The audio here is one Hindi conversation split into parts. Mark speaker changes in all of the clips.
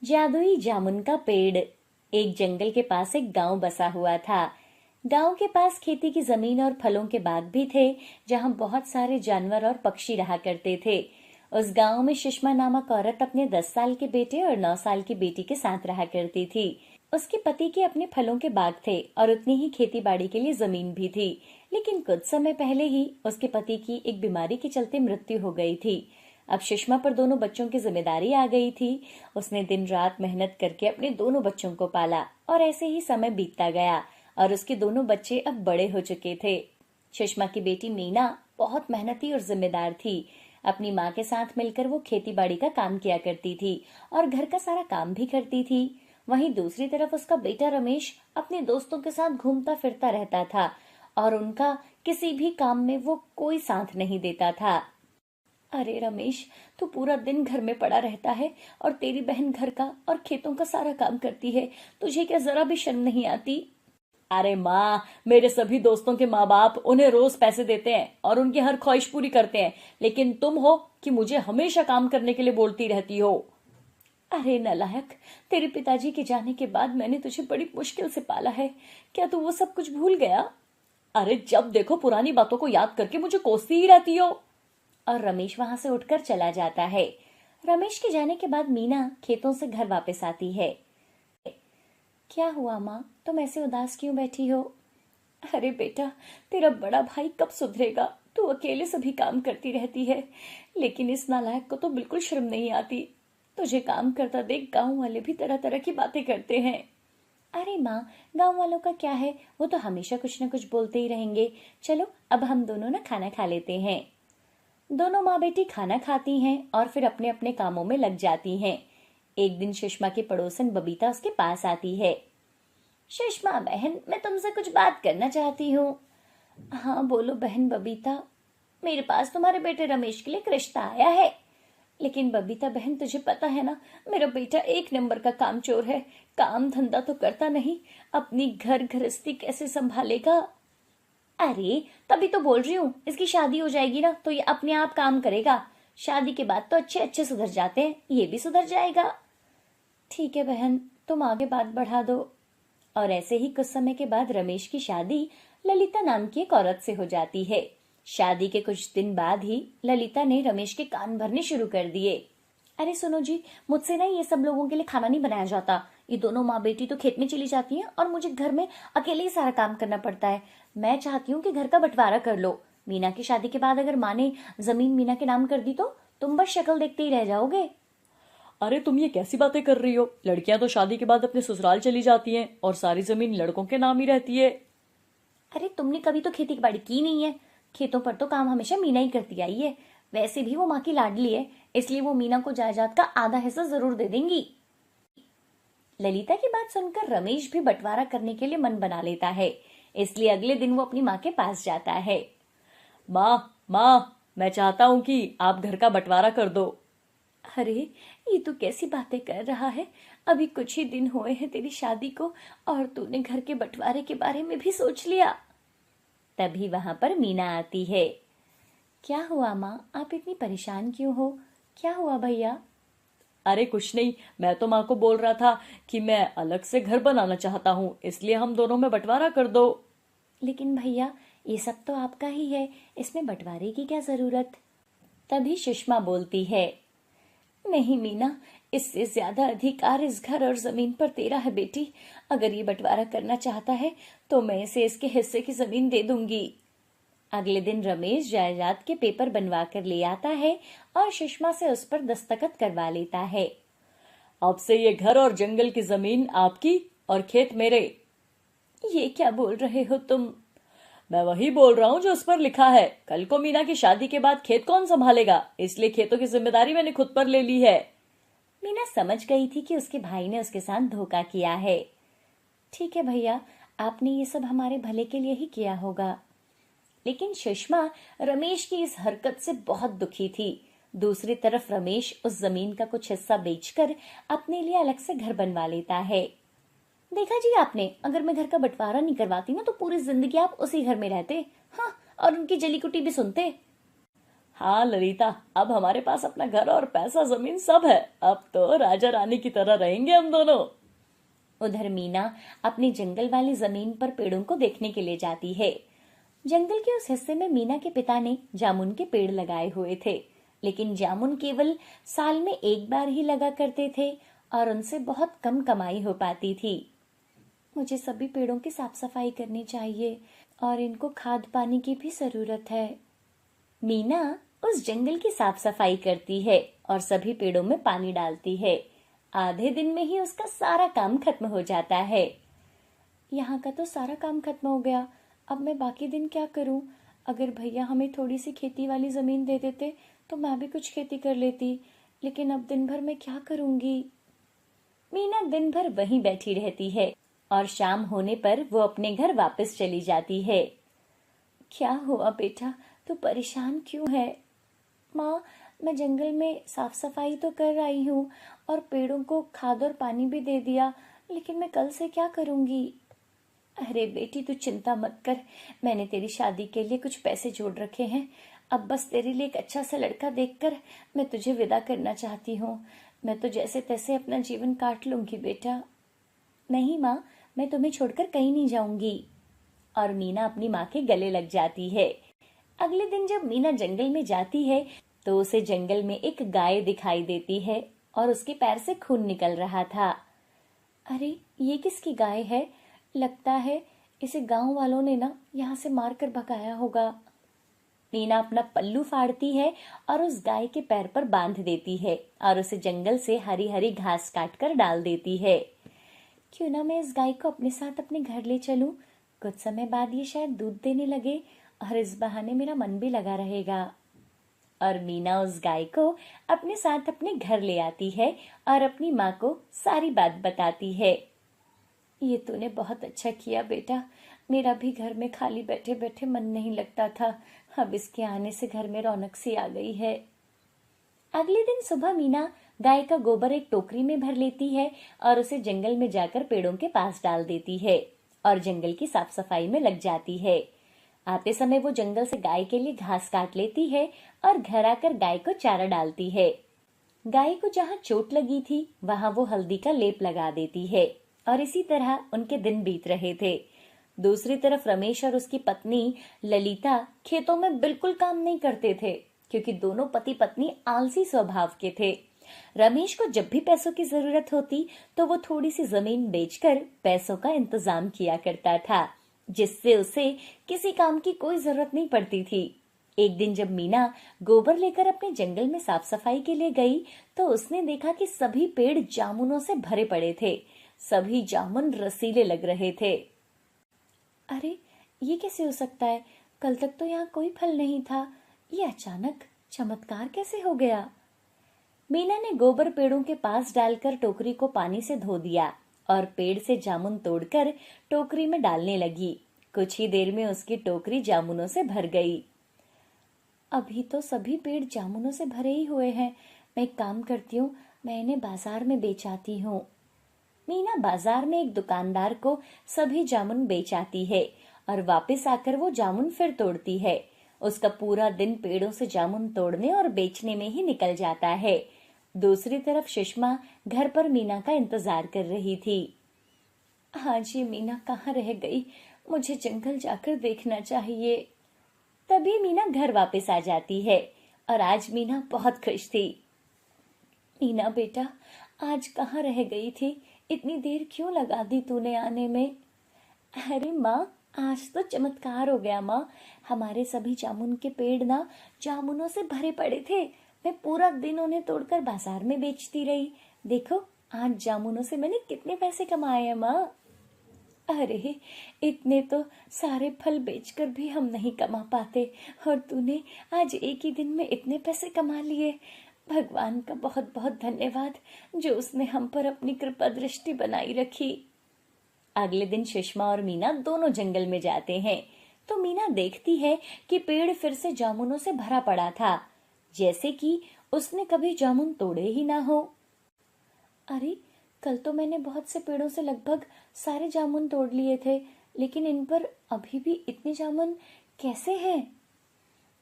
Speaker 1: जादुई जामुन का पेड़। एक जंगल के पास एक गांव बसा हुआ था। गांव के पास खेती की जमीन और फलों के बाग भी थे, जहां बहुत सारे जानवर और पक्षी रहा करते थे। उस गांव में सुषमा नामक औरत अपने 10 साल के बेटे और 9 साल की बेटी के साथ रहा करती थी। उसके पति के अपने फलों के बाग थे और उतनी ही खेती बाड़ी के लिए जमीन भी थी। लेकिन कुछ समय पहले ही उसके पति की एक बीमारी के चलते मृत्यु हो गई थी। अब सुषमा पर दोनों बच्चों की जिम्मेदारी आ गई थी। उसने दिन रात मेहनत करके अपने दोनों बच्चों को पाला और ऐसे ही समय बीतता गया और उसके दोनों बच्चे अब बड़े हो चुके थे। सुषमा की बेटी मीना बहुत मेहनती और जिम्मेदार थी। अपनी माँ के साथ मिलकर वो खेती बाड़ी का काम किया करती थी और घर का सारा काम भी करती थी। वहीं दूसरी तरफ उसका बेटा रमेश अपने दोस्तों के साथ घूमता फिरता रहता था और उनका किसी भी काम में वो कोई साथ नहीं देता था। अरे रमेश, तू पूरा दिन घर में पड़ा रहता है और तेरी बहन घर का और खेतों का सारा काम करती है। तुझे क्या जरा भी शर्म नहीं आती? अरे माँ, मेरे सभी दोस्तों के माँ बाप उन्हें रोज पैसे देते हैं और उनकी हर ख्वाहिश पूरी करते हैं, लेकिन तुम हो कि मुझे हमेशा काम करने के लिए बोलती रहती हो। अरे नालायक, तेरे पिताजी के जाने के बाद मैंने तुझे बड़ी मुश्किल से पाला है। क्या तू वो सब कुछ भूल गया? अरे जब देखो पुरानी बातों को याद करके मुझे कोसती ही रहती हो। और रमेश वहां से उठकर चला जाता है। रमेश के जाने के बाद मीना खेतों से घर वापस आती है। क्या हुआ माँ, तुम ऐसे उदास क्यों बैठी हो? अरे बेटा, तेरा बड़ा भाई कब सुधरेगा? तू अकेले सभी काम करती रहती है, लेकिन इस नालायक को तो बिल्कुल शर्म नहीं आती। तुझे काम करता देख गांव वाले भी तरह तरह की बातें करते हैं। अरे माँ, गांव वालों का क्या है, वो तो हमेशा कुछ न कुछ बोलते ही रहेंगे। चलो अब हम दोनों ना खाना खा लेते हैं। दोनों माँ बेटी खाना खाती हैं और फिर अपने अपने कामों में लग जाती हैं। एक दिन सुषमा की पड़ोसन बबीता उसके पास आती है। सुषमा बहन, मैं तुमसे कुछ बात करना चाहती हूँ। हाँ बोलो बहन बबीता। मेरे पास तुम्हारे बेटे रमेश के लिए एक रिश्ता आया है। लेकिन बबीता बहन, तुझे पता है ना, मेरा बेटा एक नंबर का कामचोर है। काम धंधा तो करता नहीं, अपनी घर गृहस्थी कैसे संभालेगा? अरे तभी तो बोल रही हूँ, इसकी शादी हो जाएगी ना तो ये अपने आप काम करेगा। शादी के बाद तो अच्छे अच्छे सुधर जाते हैं, ये भी सुधर जाएगा। ठीक है बहन, तुम आगे बात बढ़ा दो। और ऐसे ही कुछ समय के बाद रमेश की शादी ललिता नाम की एक औरत से हो जाती है। शादी के कुछ दिन बाद ही ललिता ने रमेश के कान भरने शुरू कर दिए। अरे सुनो जी, मुझसे ना ये सब लोगों के लिए खाना नहीं बनाया जाता। ये दोनों माँ बेटी तो खेत में चली जाती हैं और मुझे घर में अकेले ही सारा काम करना पड़ता है। मैं चाहती हूँ कि घर का बंटवारा कर लो। मीना की शादी के बाद अगर माँ ने जमीन मीना के नाम कर दी तो तुम बस शक्ल देखते ही रह जाओगे।
Speaker 2: अरे तुम ये कैसी बातें कर रही हो? लड़कियां तो शादी के बाद अपने ससुराल चली जाती हैं और सारी जमीन लड़कों के नाम ही रहती है।
Speaker 1: अरे तुमने कभी तो खेती बाड़ी की नहीं है। खेतों पर तो काम हमेशा मीना ही करती आई है। वैसे भी वो माँ की लाडली है, इसलिए वो मीना को जायदाद का आधा हिस्सा जरूर दे देंगी। ललिता की बात सुनकर रमेश भी बंटवारा करने के लिए मन बना लेता है। इसलिए अगले दिन वो अपनी माँ के पास जाता है।
Speaker 2: माँ माँ, मैं चाहता हूँ कि आप घर का बंटवारा कर दो।
Speaker 1: अरे ये तू कैसी बातें कर रहा है? अभी कुछ ही दिन हुए हैं तेरी शादी को और तूने घर के बंटवारे के बारे में भी सोच लिया। तभी वहां पर मीना आती है। क्या हुआ माँ, आप इतनी परेशान क्यों हो? क्या हुआ भैया?
Speaker 2: अरे कुछ नहीं, मैं तो माँ को बोल रहा था कि मैं अलग से घर बनाना चाहता हूँ, इसलिए हम दोनों में बंटवारा कर दो।
Speaker 1: लेकिन भैया, ये सब तो आपका ही है, इसमें बंटवारे की क्या जरूरत? तभी सुषमा बोलती है। नहीं मीना, इससे ज्यादा अधिकार इस घर और जमीन पर तेरा है बेटी। अगर ये बंटवारा करना चाहता है तो मैं इसे इसके हिस्से की जमीन दे दूंगी। अगले दिन रमेश जायदाद के पेपर बनवा कर ले आता है और सुषमा से उस पर दस्तखत करवा लेता है।
Speaker 2: अब से ये घर और जंगल की जमीन आपकी और खेत मेरे।
Speaker 1: ये क्या बोल रहे हो तुम?
Speaker 2: मैं वही बोल रहा हूँ जो उस पर लिखा है। कल को मीना की शादी के बाद खेत कौन संभालेगा, इसलिए खेतों की जिम्मेदारी मैंने खुद पर ले ली है।
Speaker 1: मीना समझ गई थी कि उसके भाई ने उसके साथ धोखा किया है। ठीक है भैया, आपने ये सब हमारे भले के लिए ही किया होगा। लेकिन सुषमा रमेश की इस हरकत से बहुत दुखी थी। दूसरी तरफ रमेश उस जमीन का कुछ हिस्सा बेचकर अपने लिए अलग से घर बनवा लेता है। देखा जी आपने, अगर मैं घर का बंटवारा नहीं करवाती ना तो पूरी जिंदगी आप उसी घर में रहते। हाँ, और उनकी जली कुटी भी सुनते।
Speaker 2: हाँ ललिता, अब हमारे पास अपना घर और पैसा जमीन सब है। अब तो राजा रानी की तरह रहेंगे हम दोनों।
Speaker 1: उधर मीना अपनी जंगल वाली जमीन पर पेड़ों को देखने के लिए जाती है। जंगल के उस हिस्से में मीना के पिता ने जामुन के पेड़ लगाए हुए थे, लेकिन जामुन केवल साल में एक बार ही लगा करते थे और उनसे बहुत कम कमाई हो पाती थी। मुझे सभी पेड़ों की साफ सफाई करनी चाहिए और इनको खाद पानी की भी जरूरत है। मीना उस जंगल की साफ सफाई करती है और सभी पेड़ों में पानी डालती है। आधे दिन में ही उसका सारा काम खत्म हो जाता है। यहाँ का तो सारा काम खत्म हो गया, अब मैं बाकी दिन क्या करूं? अगर भैया हमें थोड़ी सी खेती वाली जमीन दे देते तो मैं भी कुछ खेती कर लेती, लेकिन अब दिन भर मैं क्या करूंगी? मीना दिन भर वहीं बैठी रहती है और शाम होने पर वो अपने घर वापस चली जाती है। क्या हुआ बेटा, तू परेशान क्यों है? माँ, मैं जंगल में साफ सफाई तो कर रही हूँ और पेड़ों को खाद और पानी भी दे दिया, लेकिन मैं कल से क्या करूंगी? अरे बेटी, तू चिंता मत कर, मैंने तेरी शादी के लिए कुछ पैसे जोड़ रखे हैं। अब बस तेरे लिए एक अच्छा सा लड़का देखकर मैं तुझे विदा करना चाहती हूँ। मैं तो जैसे तैसे अपना जीवन काट लूंगी बेटा। नहीं माँ, मैं तुम्हें छोड़कर कहीं नहीं जाऊंगी। और मीना अपनी माँ के गले लग जाती है। अगले दिन जब मीना जंगल में जाती है तो उसे जंगल में एक गाय दिखाई देती है और उसके पैर से खून निकल रहा था। अरे, ये किसकी गाय है? लगता है इसे गांव वालों ने ना यहाँ से मारकर भगाया होगा। मीना अपना पल्लू फाड़ती है और उस गाय के पैर पर बांध देती है और उसे जंगल से हरी हरी घास काट कर डाल देती है। क्यों ना मैं इस गाय को अपने साथ अपने घर ले चलूं? कुछ समय बाद ये शायद दूध देने लगे और इस बहाने मेरा मन भी लगा रहेगा। और मीना उस गाय को अपने साथ अपने घर ले आती है और अपनी माँ को सारी बात बताती है। ये तूने बहुत अच्छा किया बेटा, मेरा भी घर में खाली बैठे बैठे मन नहीं लगता था, अब इसके आने से घर में रौनक सी आ गई है। अगले दिन सुबह मीना गाय का गोबर एक टोकरी में भर लेती है और उसे जंगल में जाकर पेड़ों के पास डाल देती है और जंगल की साफ सफाई में लग जाती है। आते समय वो जंगल से गाय के लिए घास काट लेती है और घर आकर गाय को चारा डालती है। गाय को जहाँ चोट लगी थी वहां वो हल्दी का लेप लगा देती है और इसी तरह उनके दिन बीत रहे थे। दूसरी तरफ रमेश और उसकी पत्नी ललिता खेतों में बिल्कुल काम नहीं करते थे, क्योंकि दोनों पति पत्नी आलसी स्वभाव के थे। रमेश को जब भी पैसों की जरूरत होती तो वो थोड़ी सी जमीन बेचकर पैसों का इंतजाम किया करता था, जिससे उसे किसी काम की कोई जरूरत नहीं पड़ती थी। एक दिन जब मीना गोबर लेकर अपने जंगल में साफ सफाई के लिए गई तो उसने देखा कि सभी पेड़ जामुनों से भरे पड़े थे। सभी जामुन रसीले लग रहे थे। अरे, ये कैसे हो सकता है? कल तक तो यहाँ कोई फल नहीं था, ये अचानक चमत्कार कैसे हो गया? मीना ने गोबर पेड़ों के पास डालकर टोकरी को पानी से धो दिया और पेड़ से जामुन तोड़कर टोकरी में डालने लगी। कुछ ही देर में उसकी टोकरी जामुनों से भर गई। अभी तो सभी पेड़ जामुनों से भरे ही हुए हैं। मैं एक काम करती हूँ, मैं इन्हें बाजार में बेच आती हूँ। मीना बाजार में एक दुकानदार को सभी जामुन बेच आती है और वापस आकर वो जामुन फिर तोड़ती है। उसका पूरा दिन पेड़ों से जामुन तोड़ने और बेचने में ही निकल जाता है। दूसरी तरफ सुषमा घर पर मीना का इंतजार कर रही थी। आज ये मीना कहाँ रह गई? मुझे जंगल जाकर देखना चाहिए। तभी मीना घर वापस आ जाती है और आज मीना बहुत खुश थी। मीना बेटा, आज कहाँ रह गई थी? इतनी देर क्यों लगा दी तूने आने में? अरे माँ, आज तो चमत्कार हो गया माँ। हमारे सभी जामुन के पेड़ ना जामुनों से भरे पड़े थे। मैं पूरा दिन उन्हें तोड़कर बाजार में बेचती रही। देखो, आज जामुनों से मैंने कितने पैसे कमाए हैं माँ। अरे, इतने तो सारे फल बेचकर भी हम नहीं कमा पाते और तूने आज एक ही दिन में इतने पैसे कमा लिए। भगवान का बहुत बहुत धन्यवाद जो उसने हम पर अपनी कृपा दृष्टि बनाई रखी। अगले दिन सुषमा और मीना दोनों जंगल में जाते हैं तो मीना देखती है कि पेड़ फिर से जामुनों से भरा पड़ा था, जैसे कि उसने कभी जामुन तोड़े ही ना हो। अरे, कल तो मैंने बहुत से पेड़ों से लगभग सारे जामुन तोड़ लिए थे, लेकिन इन पर अभी भी इतने जामुन कैसे हैं?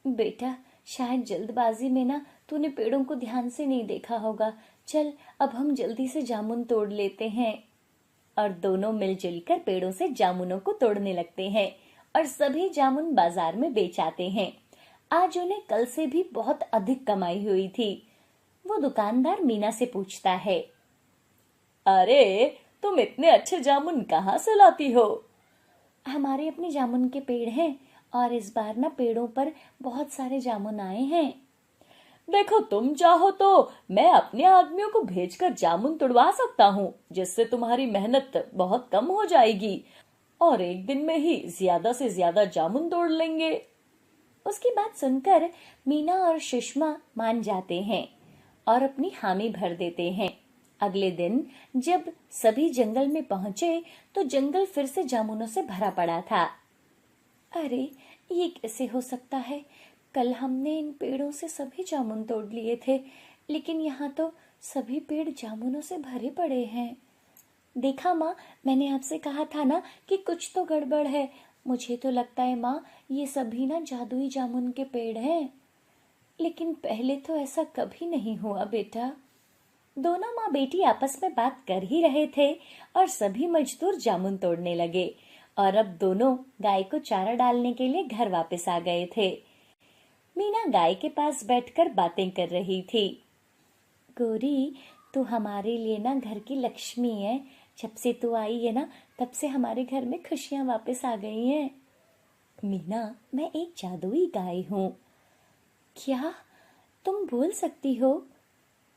Speaker 1: बेटा, शायद जल्दबाजी में ना तूने पेड़ों को ध्यान से नहीं देखा होगा। चल अब हम जल्दी से जामुन तोड़ लेते हैं। और दोनों मिलजुल कर पेड़ों से जामुनों को तोड़ने लगते हैं और सभी जामुन बाजार में बेच आते हैं। आज उन्हें कल से भी बहुत अधिक कमाई हुई थी। वो दुकानदार मीना से पूछता है,
Speaker 2: अरे तुम इतने अच्छे जामुन कहाँ से लाती हो?
Speaker 1: हमारे अपने जामुन के पेड़ हैं और इस बार ना पेड़ों पर बहुत सारे जामुन आए हैं।
Speaker 2: देखो, तुम चाहो तो मैं अपने आदमियों को भेजकर जामुन तुड़वा सकता हूँ, जिससे तुम्हारी मेहनत बहुत कम हो जाएगी और एक दिन में ही ज्यादा से ज्यादा जामुन तोड़ लेंगे।
Speaker 1: उसकी बात सुनकर मीना और सुषमा मान जाते हैं और अपनी हामी भर देते हैं। अगले दिन जब सभी जंगल में पहुंचे तो जंगल फिर से जामुनों से भरा पड़ा था। अरे ये कैसे हो सकता है? कल हमने इन पेड़ों से सभी जामुन तोड़ लिए थे, लेकिन यहाँ तो सभी पेड़ जामुनों से भरे पड़े हैं। देखा माँ, मैंने आपसे कहा था ना कि कुछ तो गड़बड़ है। मुझे तो लगता है माँ, ये सभी ना जादुई जामुन के पेड़ हैं। लेकिन पहले तो ऐसा कभी नहीं हुआ बेटा। दोनों माँ बेटी आपस में बात कर ही रहे थे और सभी मजदूर जामुन तोड़ने लगे और अब दोनों गाय को चारा डालने के लिए घर वापस आ गए थे। मीना गाय के पास बैठकर बातें कर रही थी। गोरी, तू हमारे लिए ना घर की लक्ष्मी है। जब से तू आई है ना, तब से हमारे घर में खुशियां वापस आ गई हैं। मीना, मैं एक जादुई गाय हूँ। क्या तुम बोल सकती हो?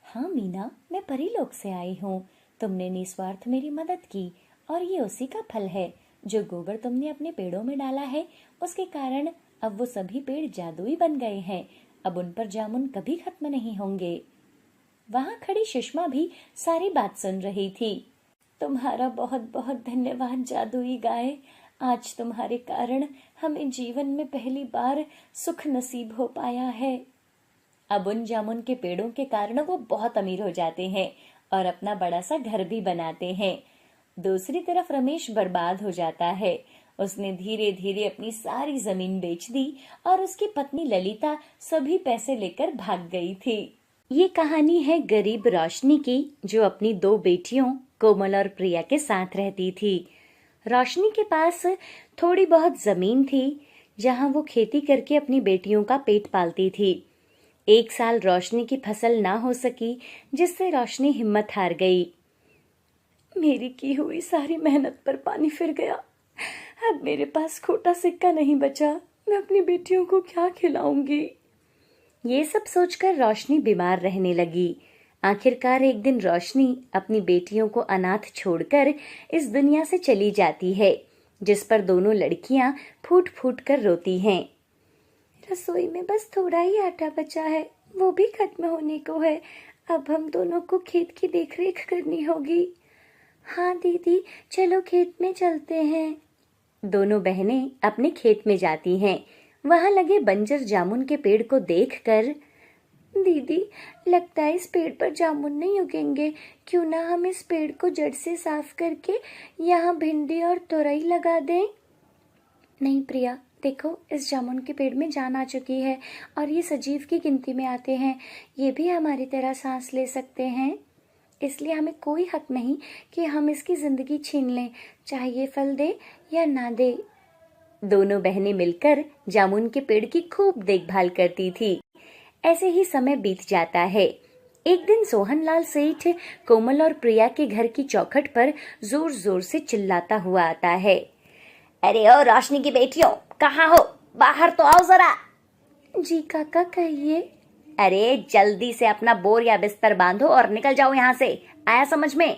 Speaker 1: हाँ मीना, मैं परीलोक से आई हूँ। तुमने निस्वार्थ मेरी मदद की और ये उसी का फल है। जो गोबर तुमने अपने पेड़ों में डाला है, उसके कारण अब वो सभी पेड़ जादुई बन गए हैं। अब उन पर जामुन कभी खत्म नहीं होंगे। वहां खड़ी सुषमा भी सारी बात सुन रही थी। तुम्हारा बहुत बहुत धन्यवाद जादुई गाय। आज तुम्हारे कारण हमें जीवन में पहली बार सुख नसीब हो पाया है। अब उन जामुन के पेड़ों के कारण वो बहुत अमीर हो जाते हैं और अपना बड़ा सा घर भी बनाते हैं। दूसरी तरफ रमेश बर्बाद हो जाता है। उसने धीरे धीरे अपनी सारी जमीन बेच दी और उसकी पत्नी ललिता सभी पैसे लेकर भाग गई थी। ये कहानी है गरीब रोशनी की, जो अपनी दो बेटियों कोमल और प्रिया के साथ रहती थी। रोशनी के पास थोड़ी बहुत जमीन थी, जहां वो खेती करके अपनी बेटियों का पेट पालती थी। एक साल रोशनी की फसल ना हो सकी, जिससे रोशनी हिम्मत हार गई। मेरी की हुई सारी मेहनत पर पानी फिर गया। अब मेरे पास खोटा सिक्का नहीं बचा। मैं अपनी बेटियों को क्या खिलाऊंगी? ये सब सोचकर रोशनी बीमार रहने लगी। आखिरकार एक दिन रोशनी अपनी बेटियों को अनाथ छोड़कर इस दुनिया से चली जाती है, जिस पर दोनों लड़कियां फूट फूट कर रोती हैं। रसोई में बस थोड़ा ही आटा बचा है, वो भी खत्म होने को है। अब हम दोनों को खेत की देखरेख करनी होगी। हाँ दीदी, चलो खेत में चलते हैं। दोनों बहनें अपने खेत में जाती हैं। वहां लगे बंजर जामुन के पेड़ को देखकर, दीदी लगता है इस पेड़ पर जामुन नहीं उगेंगे। क्यों ना हम इस पेड़ को जड़ से साफ करके यहाँ भिंडी और तोरई लगा दें? नहीं प्रिया, देखो इस जामुन के पेड़ में जान आ चुकी है और ये सजीव की गिनती में आते हैं। ये भी हमारी तरह सांस ले सकते हैं, इसलिए हमें कोई हक नहीं कि हम इसकी जिंदगी छीन लें, चाहे ये फल दे या ना दे। दोनों बहनें मिलकर जामुन के पेड़ की खूब देखभाल करती थी। ऐसे ही समय बीत जाता है। एक दिन सोहनलाल सेठ कोमल और प्रिया के घर की चौखट पर जोर जोर से चिल्लाता हुआ आता है।
Speaker 3: अरे ओ रोशनी की बेटियों, कहाँ हो? बाहर तो आओ जरा।
Speaker 1: जी काका, कहिए।
Speaker 3: अरे जल्दी से अपना बोर या बिस्तर बांधो और निकल जाओ यहाँ से। आया समझ में?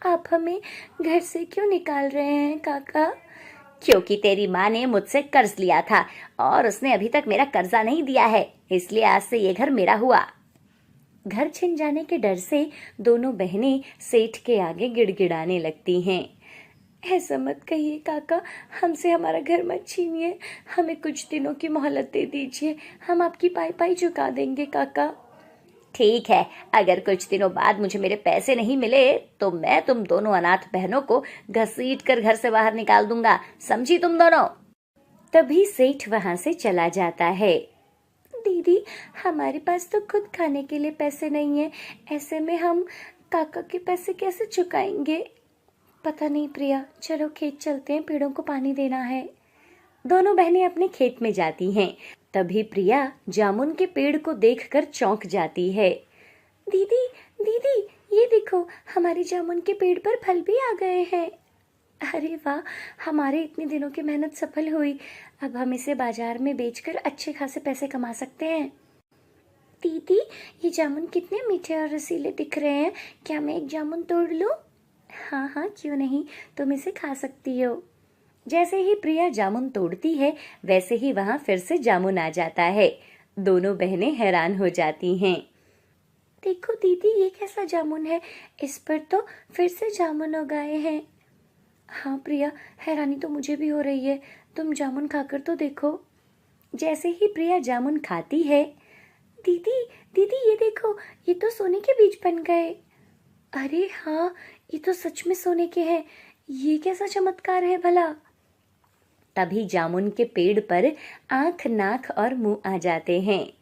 Speaker 1: आप हमें घर से क्यों निकाल रहे हैं काका?
Speaker 3: क्योंकि तेरी माँ ने मुझसे कर्ज लिया था और उसने अभी तक मेरा कर्जा नहीं दिया है, इसलिए आज से ये घर मेरा हुआ।
Speaker 1: घर छिन जाने के डर से दोनों बहनें सेठ के आगे गिड़गिड़ाने लगती हैं। ऐसा मत कहिए काका, हमसे हमारा घर मत छीनिए। हमें कुछ दिनों की मोहलत दे दीजिए, हम आपकी पाई पाई चुका देंगे काका।
Speaker 3: ठीक है, अगर कुछ दिनों बाद मुझे मेरे पैसे नहीं मिले तो मैं तुम दोनों अनाथ बहनों को घसीट कर घर से बाहर निकाल दूंगा, समझी तुम दोनों?
Speaker 1: तभी सेठ वहां से चला जाता है।
Speaker 3: दीदी, हमारे पास तो खुद खाने के लिए पैसे नहीं है, ऐसे में हम काका के पैसे कैसे चुकाएंगे? पता नहीं प्रिया, चलो खेत चलते हैं, पेड़ों को पानी देना है। दोनों बहनें अपने खेत में जाती हैं। तभी प्रिया जामुन के पेड़ को देखकर चौंक जाती है। दीदी दीदी, ये देखो, हमारे जामुन के पेड़ पर फल भी आ गए हैं। अरे वाह, हमारे इतने दिनों की मेहनत सफल हुई। अब हम इसे बाजार में बेचकर अच्छे खासे पैसे कमा सकते हैं। दीदी, ये जामुन कितने मीठे और रसीले दिख रहे हैं, क्या मैं एक जामुन तोड़ लूं? हाँ हाँ, क्यों नहीं, तुम इसे खा सकती हो। जैसे ही प्रिया जामुन तोड़ती है, वैसे ही वहां फिर से जामुन आ जाता है। दोनों बहनें हैरान हो जाती हैं। देखो दीदी, ये कैसा जामुन है, इस पर तो फिर से जामुन उगाए हैं। हाँ प्रिया, हैरानी तो मुझे भी हो रही है, तुम जामुन खाकर तो देखो। जैसे ही प्रिया जामुन खाती है, दीदी दीदी, ये देखो, ये तो सोने के बीज बन गए। अरे हाँ, ये तो सच में सोने के हैं, ये कैसा चमत्कार है भला। तभी जामुन के पेड़ पर आंख, नाक और मुंह आ जाते हैं।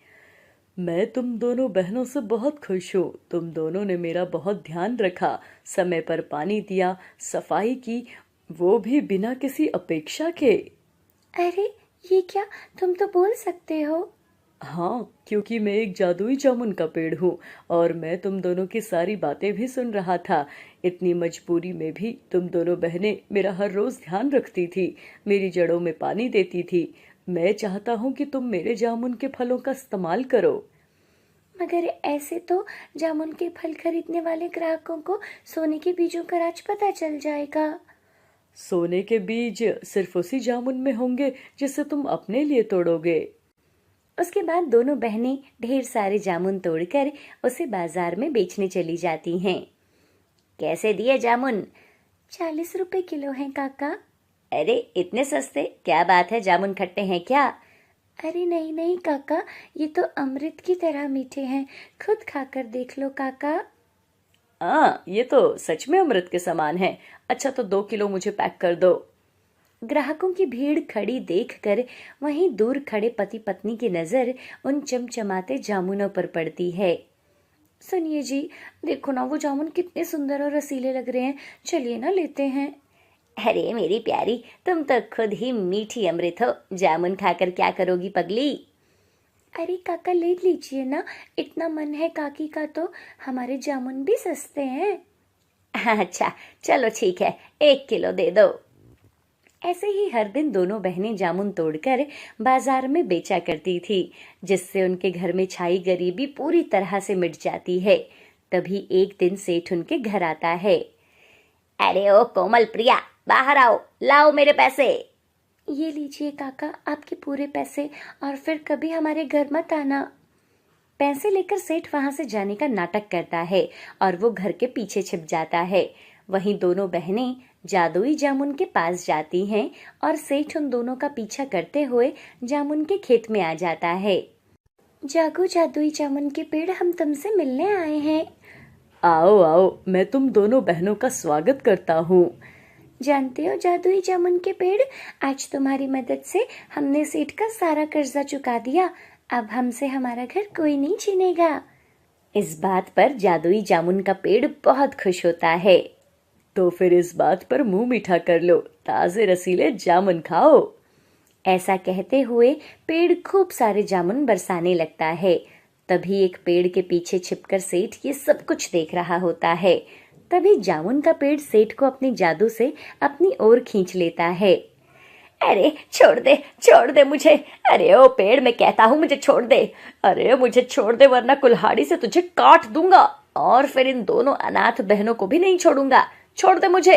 Speaker 2: मैं तुम दोनों बहनों से बहुत खुश हूँ। तुम दोनों ने मेरा बहुत ध्यान रखा, समय पर पानी दिया, सफाई की, वो भी बिना किसी अपेक्षा के।
Speaker 3: अरे ये क्या, तुम तो बोल सकते हो?
Speaker 2: हाँ, क्योंकि मैं एक जादुई जामुन का पेड़ हूँ और मैं तुम दोनों की सारी बातें भी सुन रहा था। इतनी मजबूरी में भी तुम दोनों बहनें मेरा हर रोज ध्यान रखती थी, मेरी जड़ों में पानी देती थी। मैं चाहता हूँ कि तुम मेरे जामुन के फलों का इस्तेमाल करो।
Speaker 3: मगर ऐसे तो जामुन के फल खरीदने वाले ग्राहकों को सोने के बीजों का राज पता चल जाएगा।
Speaker 2: सोने के बीज सिर्फ उसी जामुन में होंगे जिसे तुम अपने लिए तोड़ोगे।
Speaker 3: उसके बाद दोनों बहनें ढेर सारे जामुन तोड़कर उसे बाजार में बेचने चली जाती हैं। कैसे दिए जामुन? 40 रुपए किलो हैं काका। अरे इतने सस्ते, क्या बात है, जामुन खट्टे हैं क्या? अरे नहीं नहीं काका, ये तो अमृत की तरह मीठे हैं, खुद खाकर देख लो काका।
Speaker 2: हाँ, ये तो सच में अमृत के समान है। अच्छा, तो 2 किलो मुझे पैक कर दो।
Speaker 3: ग्राहकों की भीड़ खड़ी देखकर वहीं दूर खड़े पति पत्नी की नजर उन चमचमाते जामुनों पर पड़ती है। सुनिए जी, देखो ना, वो जामुन कितने सुंदर और रसीले लग रहे हैं, चलिए ना लेते हैं। अरे मेरी प्यारी, तुम तो खुद ही मीठी अमृत हो, जामुन खाकर क्या करोगी पगली? अरे काका, ले लीजिए ना, इतना मन है काकी का तो हमारे जामुन भी सस्ते हैं। अच्छा चलो ठीक है, 1 किलो दे दो। ऐसे ही हर दिन दोनों बहनें जामुन तोड़कर बाजार में बेचा करती थी, जिससे उनके घर में छाई गरीबी पूरी तरह से मिट जाती है। तभी एक दिन सेठ उनके घर आता है। अरे ओ कोमल प्रिया, बाहर आओ, लाओ मेरे पैसे। ये लीजिए काका, आपके पूरे पैसे, और फिर कभी हमारे घर मत आना। पैसे लेकर सेठ वहां से जाने का नाटक करता है और वो घर के पीछे छिप जाता है। वहीं दोनों बहनें जादुई जामुन के पास जाती हैं और सेठ उन दोनों का पीछा करते हुए जामुन के खेत में आ जाता है। जागो जादुई जामुन के पेड़, हम तुमसे मिलने आए हैं।
Speaker 2: आओ आओ, मैं तुम दोनों बहनों का स्वागत करता हूँ।
Speaker 3: जानते हो जादुई जामुन के पेड़, आज तुम्हारी मदद से हमने सेठ का सारा कर्जा चुका दिया, अब हमसे हमारा घर कोई नहीं छीनेगा। इस बात पर जादुई जामुन का पेड़ बहुत खुश होता है।
Speaker 2: तो फिर इस बात पर मुंह मीठा कर लो, ताजे रसीले जामुन खाओ।
Speaker 3: ऐसा कहते हुए पेड़ खूब सारे जामुन बरसाने लगता है। तभी एक पेड़ के पीछे छिपकर सेठ ये सब कुछ देख रहा होता है। तभी जामुन का पेड़ सेठ को अपने जादू से अपनी ओर खींच लेता है। अरे छोड़ दे मुझे, अरे ओ पेड़, मैं कहता हूँ मुझे छोड़ दे, अरे मुझे छोड़ दे, वरना कुल्हाड़ी से तुझे काट दूंगा और फिर इन दोनों अनाथ बहनों को भी नहीं छोड़ूंगा, छोड़ दे मुझे।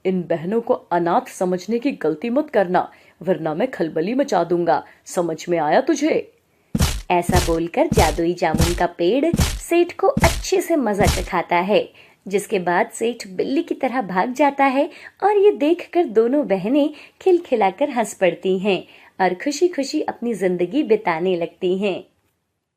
Speaker 2: इन बहनों को अनाथ समझने की गलती मत करना, वरना मैं खलबली मचा दूंगा, समझ में आया तुझे?
Speaker 3: ऐसा बोलकर जादुई जामुन का पेड़ सेठ को अच्छे से मजा चखाता है, जिसके बाद सेठ बिल्ली की तरह भाग जाता है और ये देखकर दोनों बहनें खिलखिलाकर हंस पड़ती हैं और खुशी खुशी अपनी जिंदगी बिताने लगती हैं।